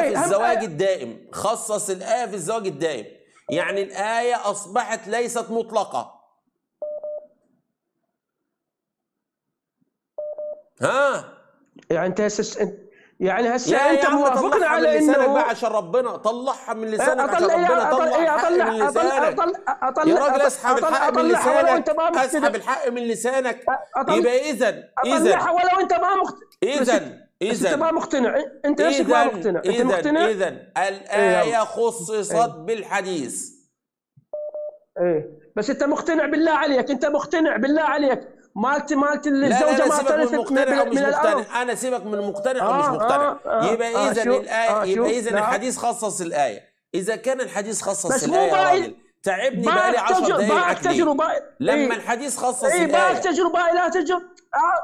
في الزواج الدائم، خصص الآية في الزواج الدائم، يعني الآية أصبحت ليست مطلقة. ها يعني انت يعني هسه يا انت عم موافقنا طلعها من على لسانك انه بقى عشان ربنا، طلعها من لسانك عشان اطلع ربنا، طلع الحق من اطلع لسانك. يا راجل اسحب الحق من اطلعها ولو انت لسانك، ما مقتنع. اسحب الحق من لسانك. يبقى اطلعها ولو انت ما مقتنع. بس انت ما مقتنع، انت نفسك ما مقتنع. انت مقتنع؟ إذا الآية خصصت بالحديث. بس انت مقتنع بالله عليك، انت مقتنع بالله عليك مالت لا الزوجه ما سيبك من ترث مقتنع او مش من الارض. مقتنع، انا سيبك من مقتنع او مش مقتنع. يبقى اذا الايه، يبقى اذا الحديث خصص الايه. اذا كان الحديث خصص الايه يا راجل، تعبني بقى لي 10 دقايق معاك ليه؟ لما الحديث خصص الايه. باك تجر باي لا تجر.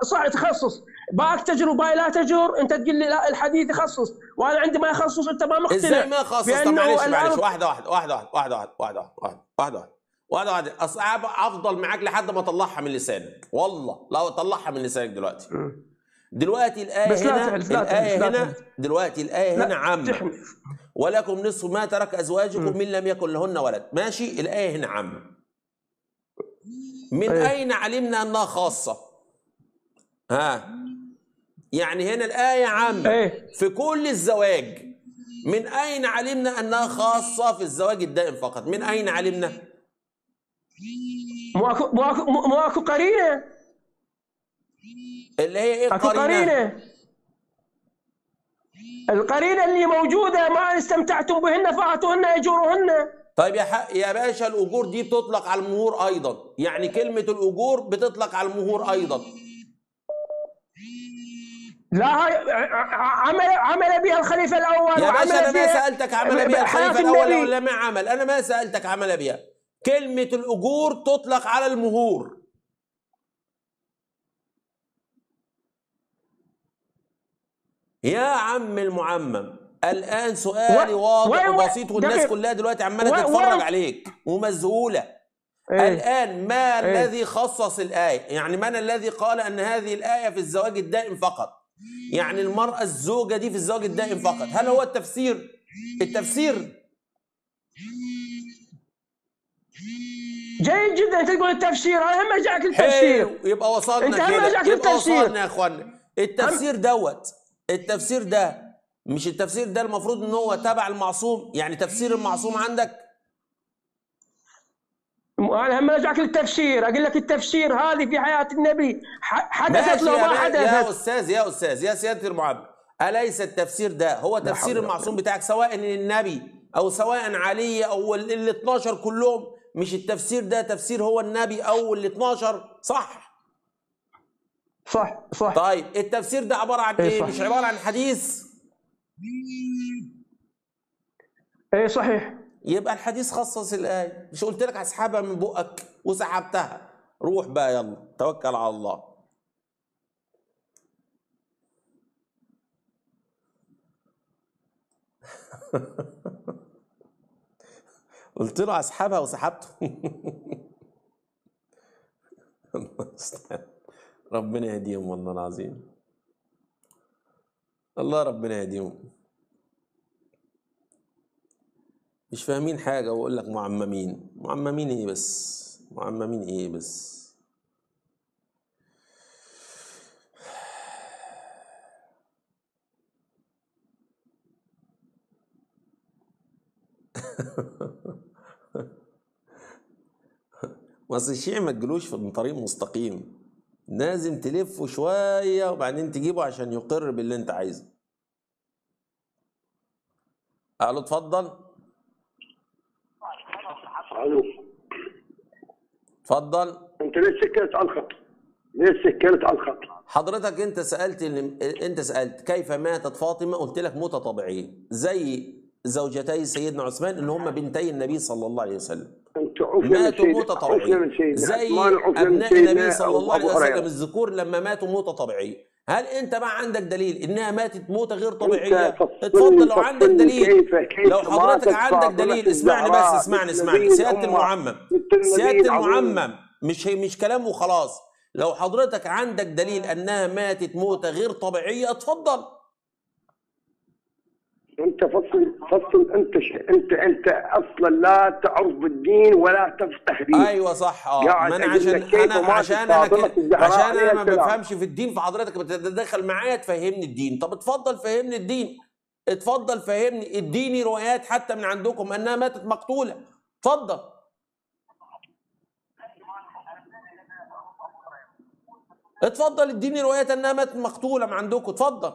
صح تخصص. باك تجر باي لا تجر. انت تقول لي لا الحديث يخصص وانا عندي ما يخصص، انت ما مقتنع. ازاي ما يخصص؟ طب معلش واحده. اصعب افضل معاك لحد ما اطلعها من لسانك، والله لو اطلعها من لسانك دلوقتي. دلوقتي الآية بس هنا، الآية هنا دلوقتي الآية هنا عامة، ولكم نصف ما ترك أزواجكم من لم يكن لهن ولد. ماشي، الآية هنا عامة. من أين علمنا أنها خاصة؟ يعني هنا الآية عامة في كل الزواج. من أين علمنا أنها خاصة في الزواج الدائم فقط؟ من أين علمنا؟ ماكو قرينة. اللي هي ايه قرينة؟ القرينة اللي موجودة ما استمتعتم بهن فاعطوهن اجورهن. طيب يا باشا، الاجور دي بتطلق على المهور ايضا، يعني كلمة الاجور بتطلق على المهور ايضا. لا عمل بها الخليفة الاول. يا باشا انا ما سألتك عمل بها الخليفة الاول ولا ما عمل، انا ما سألتك عمل بها. كلمة الاجور تطلق على المهور. يا عم المعمم، الآن سؤالي واضح وبسيط، والناس كلها دلوقتي عمالة تتفرج عليك ومذهولة. الآن ما الذي خصص الآية؟ يعني من الذي قال أن هذه الآية في الزواج الدائم فقط؟ يعني المرأة الزوجة دي في الزواج الدائم فقط. هل هو التفسير؟ جيد جدا تقول التفسير. انا هم جاك التفسير. حلو، يبقى وصلنا كده، يبقى وصلنا يا اخوانا. التفسير ده مش التفسير ده المفروض ان هو تبع المعصوم؟ يعني تفسير المعصوم عندك. انا هم رجعك للتفسير، اقول لك التفسير هذه في حياه النبي حدثت لو ما حدثت. يا استاذ يا سياده المعلم، اليس التفسير ده هو تفسير المعصوم بتاعك، سواء النبي او سواء علي او ال 12 كلهم؟ مش التفسير ده تفسير هو النبي او ال 12؟ صح. طيب التفسير ده عباره عن ايه؟ مش عباره عن حديث؟ صحيح. يبقى الحديث خصص الآية. مش قلت لك هسحبها من بقك وسحبتها؟ روح بقى يلا توكل على الله. قلت له هسحبها وسحبته. ربنا يهديهم والله العظيم، الله ربنا يهديهم. مش فاهمين حاجة وأقول لك معممين. معممين إيه بس؟ معممين إيه بس؟ بس الشيء ما تجلوش في طريق مستقيم، لازم تلفه شوية وبعدين تجيبه عشان يقر باللي أنت عايزه. ألو اتفضل. الو اتفضل. انت ليش سكرت على الخط؟ حضرتك انت سالت كيف ماتت فاطمه، قلت لك موته طبيعيه زي زوجتي سيدنا عثمان اللي هم بنتي النبي صلى الله عليه وسلم، ماتوا موته طبيعيه زي ابناء النبي صلى الله عليه وسلم الذكور لما ماتوا موته طبيعيه. هل انت بقى عندك دليل انها ماتت موته غير طبيعيه؟ اتفضل لو عندك دليل. لو حضرتك عندك دليل اسمعني بس، اسمعني سياده المعمم، مش كلام وخلاص. لو حضرتك عندك دليل انها ماتت موته غير طبيعيه اتفضل. انت فصل انت اصلا لا تعرف بالدين ولا تفقه دين. ايوه صح. قاعد ما انا أقول لك كيف عشان فاطمة الزهراء عشان عليها انا ما السلام. بفهمش في الدين، فحضرتك بتتدخل معايا تفهمني الدين. طب اتفضل فهمني الدين، اتفضل فهمني، اديني روايات حتى من عندكم انها ماتت مقتوله. اتفضل. اتفضل اديني روايات انها ماتت مقتوله من عندكم، اتفضل،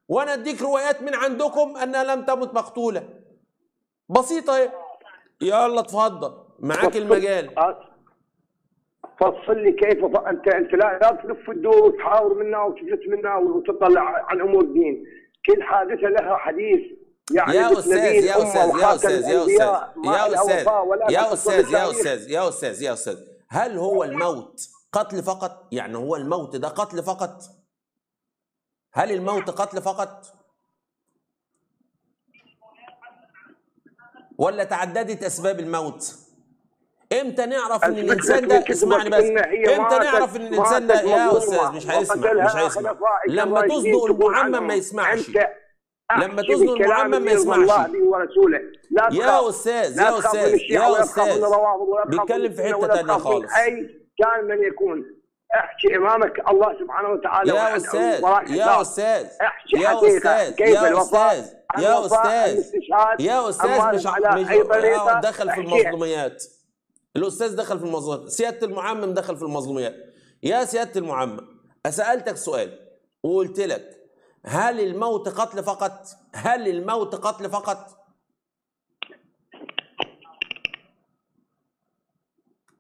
وانا اديك روايات من عندكم انها لم تمت مقتوله. بسيطه اهي. يلا اتفضل، معاك المجال. فصل لي كيف انت لا تلف الدور وتحاور منا وتجلس منا وتطلع عن امور الدين. كل حادثه لها حديث. يعني يا استاذ يا استاذ، هل هو الموت قتل فقط؟ يعني هو الموت ده قتل فقط؟ هل الموت قتل فقط؟ ولا تعددت اسباب الموت؟ امتى نعرف ان الانسان ده، اسمعني بس، امتى نعرف ان الانسان ده يا استاذ مش هيسمع لما تصدق المعمم ما يسمعش، لما تصدق المعمم ما يسمعش. يا استاذ بيتكلم في حته ثانيه خالص. كان من يكون احكي امامك الله سبحانه وتعالى. يا استاذ مش دخل في المظلوميات. الاستاذ دخل في المظلوميات، سياده المعمم دخل في المظلوميات. يا سياده المعمم، سالتك سؤال وقلت لك هل الموت قتل فقط؟ هل الموت قتل فقط؟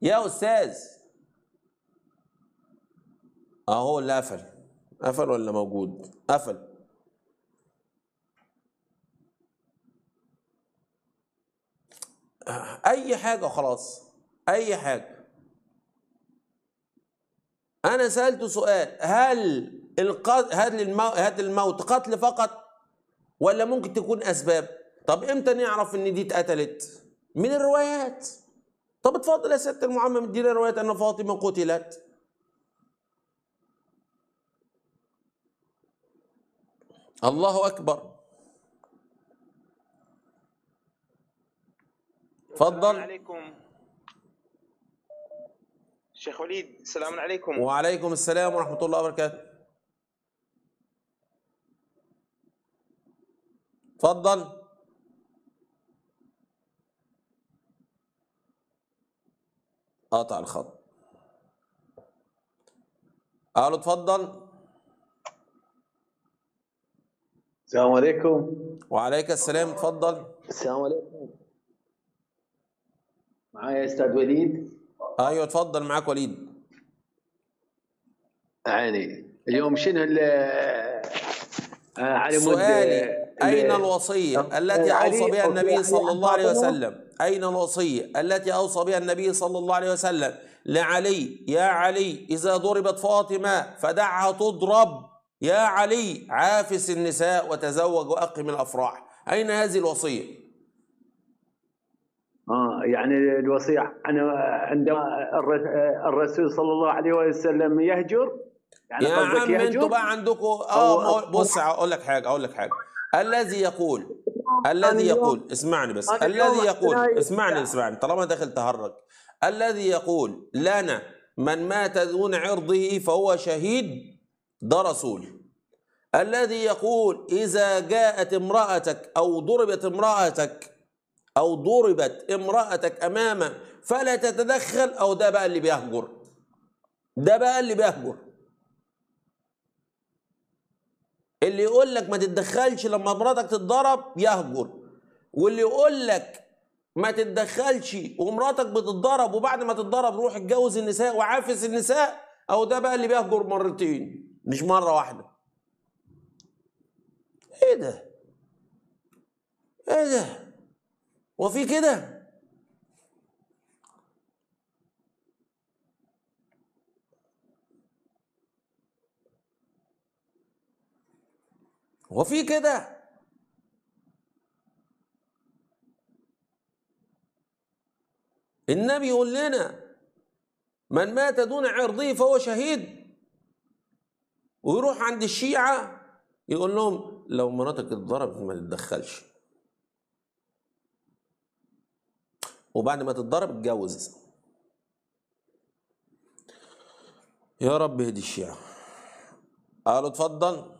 يا استاذ اهو اللي قفل ولا موجود؟ قفل. اي حاجه خلاص، اي حاجه. انا سالته سؤال، هل الموت قتل فقط ولا ممكن تكون اسباب؟ طب امتى نعرف ان دي اتقتلت؟ من الروايات. طب اتفضل يا سياده المعمم ادينا روايات ان فاطمه قتلت. الله اكبر. اتفضل. السلام عليكم شيخ وليد. السلام عليكم. وعليكم السلام ورحمة الله وبركاته. اتفضل. قطع الخط. قالوا اتفضل. السلام عليكم. وعليك السلام، اتفضل. السلام عليكم. معايا استاذ وليد؟ ايوه اتفضل، معاك وليد. يعني اليوم شنو على سؤالي اين الوصيه التي اوصى بها النبي صلى الله عليه وسلم؟ اين الوصيه التي اوصى بها النبي صلى الله عليه وسلم لعلي؟ يا علي اذا ضربت فاطمه فدعها تضرب، يا علي عافس النساء وتزوج واقم الافراح. اين هذه الوصيه؟ يعني الوصيه عندما الرسول صلى الله عليه وسلم يهجر، يعني يا عم انتوا بقى عندكم بص اقول لك حاجه. الذي يقول اسمعني بس، الذي يقول اسمعني طالما داخل تهرج، الذي يقول لنا من مات دون عرضه فهو شهيد ده رسول. الذي يقول اذا جاءت امرأتك او ضربت امرأتك امامه فلا تتدخل، او ده بقى اللي بيهجر. اللي يقول لك ما تتدخلش لما مراتك تتضرب يهجر، واللي يقول لك ما تتدخلش ومراتك بتتضرب وبعد ما تتضرب روح اتجوز النساء وعافس النساء، او ده بقى اللي بيهجر مرتين مش مره واحده. ايه ده؟ وفي كده؟ وفي كده؟ النبي يقول لنا من مات دون عرضه فهو شهيد، ويروح عند الشيعة يقول لهم لو مراتك اتضربت ما تتدخلش، وبعد ما تتضرب اتجوز. يا رب اهدي الشيعة. قالوا اتفضل.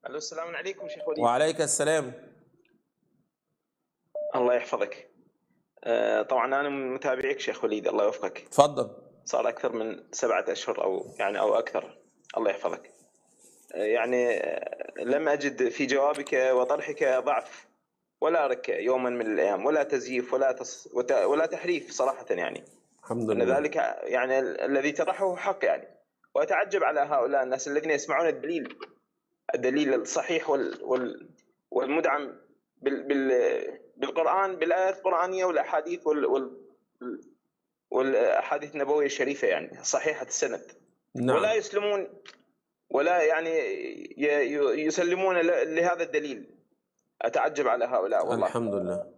الو السلام عليكم شيخ وليد. وعليك السلام. الله يحفظك. طبعا انا من متابعيك شيخ وليد، الله يوفقك. اتفضل. صار اكثر من 7 أشهر او اكثر. الله يحفظك. يعني لم اجد في جوابك وطرحك ضعف ولا ركة يوما من الايام، ولا تزييف ولا تحريف صراحة يعني. الحمد ان لله. ذلك يعني الذي طرحه حق يعني. واتعجب على هؤلاء الناس الذين يسمعون الدليل الصحيح والمدعم بالقرآن، بالآيات القرآنية والأحاديث والأحاديث النبوية الشريفة يعني صحيحة السند. نعم. ولا يسلمون ولا يعني يسلمون لهذا الدليل. أتعجب على هؤلاء والله. الحمد لله،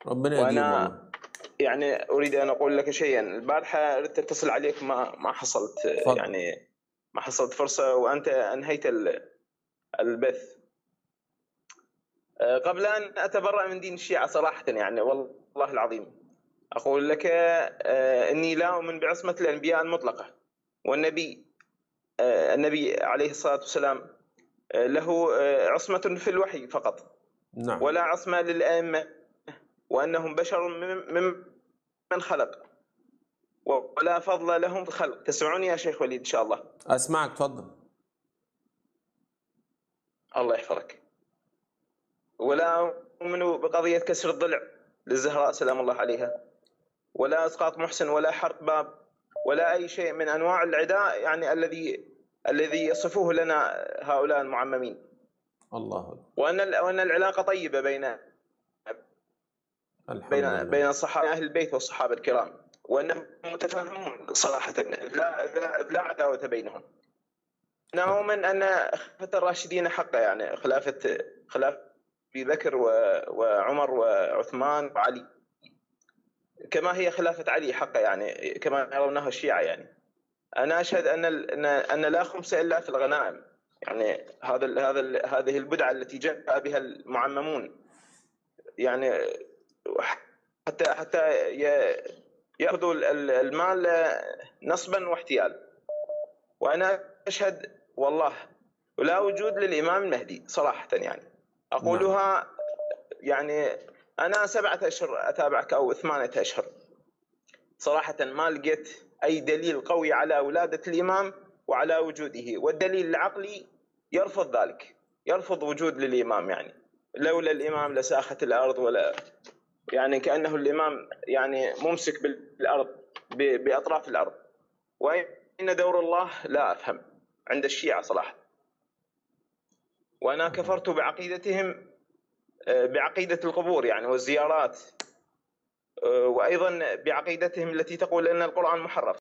ربنا يهديهم. وأنا يعني أريد أن أقول لك شيئا. البارحة أردت أتصل عليك ما حصلت يعني ما حصلت فرصة، وأنت أنهيت البث. قبل أن أتبرأ من دين الشيعة صراحة يعني والله العظيم أقول لك إني لا أؤمن بعصمة الأنبياء المطلقة، والنبي عليه الصلاة والسلام له عصمة في الوحي فقط. نعم. ولا عصمة للأئمة، وأنهم بشر ممن خلق، ولا فضل لهم في الخلق. تسمعني يا شيخ وليد إن شاء الله؟ أسمعك، تفضل. الله يحفظك. ولا أؤمن بقضية كسر الضلع للزهراء سلام الله عليها، ولا إسقاط محسن، ولا حرق باب، ولا أي شيء من أنواع العداء يعني الذي يصفوه لنا هؤلاء المعممين. الله. وأن العلاقة طيبة بين الصحابة أهل البيت والصحابة الكرام، وأنهم متفاهمون صراحة، لا عداوة بينهم. أنا أؤمن أن خلافة الراشدين حقا يعني خلافة أبي بكر وعمر وعثمان وعلي، كما هي خلافة علي حقا يعني كما يرونها الشيعة يعني. أنا أشهد أن لا خمس إلا في الغنائم يعني. هذه البدعة التي جاء بها المعممون يعني، حتى يأخذوا المال نصبا واحتيال. وأنا أشهد والله لا وجود للإمام المهدي صراحة يعني. أقولها يعني. أنا 7 أشهر أتابعك أو 8 أشهر صراحة، ما لقيت أي دليل قوي على ولادة الإمام وعلى وجوده، والدليل العقلي يرفض ذلك، يرفض وجود للإمام يعني. لولا الإمام لساخت الأرض، ولا يعني كأنه الإمام يعني ممسك بالأرض بأطراف الأرض. وأين دور الله لا أفهم عند الشيعة صراحة. وأنا كفرت بعقيدتهم، بعقيدة القبور يعني والزيارات، وأيضا بعقيدتهم التي تقول أن القرآن محرف.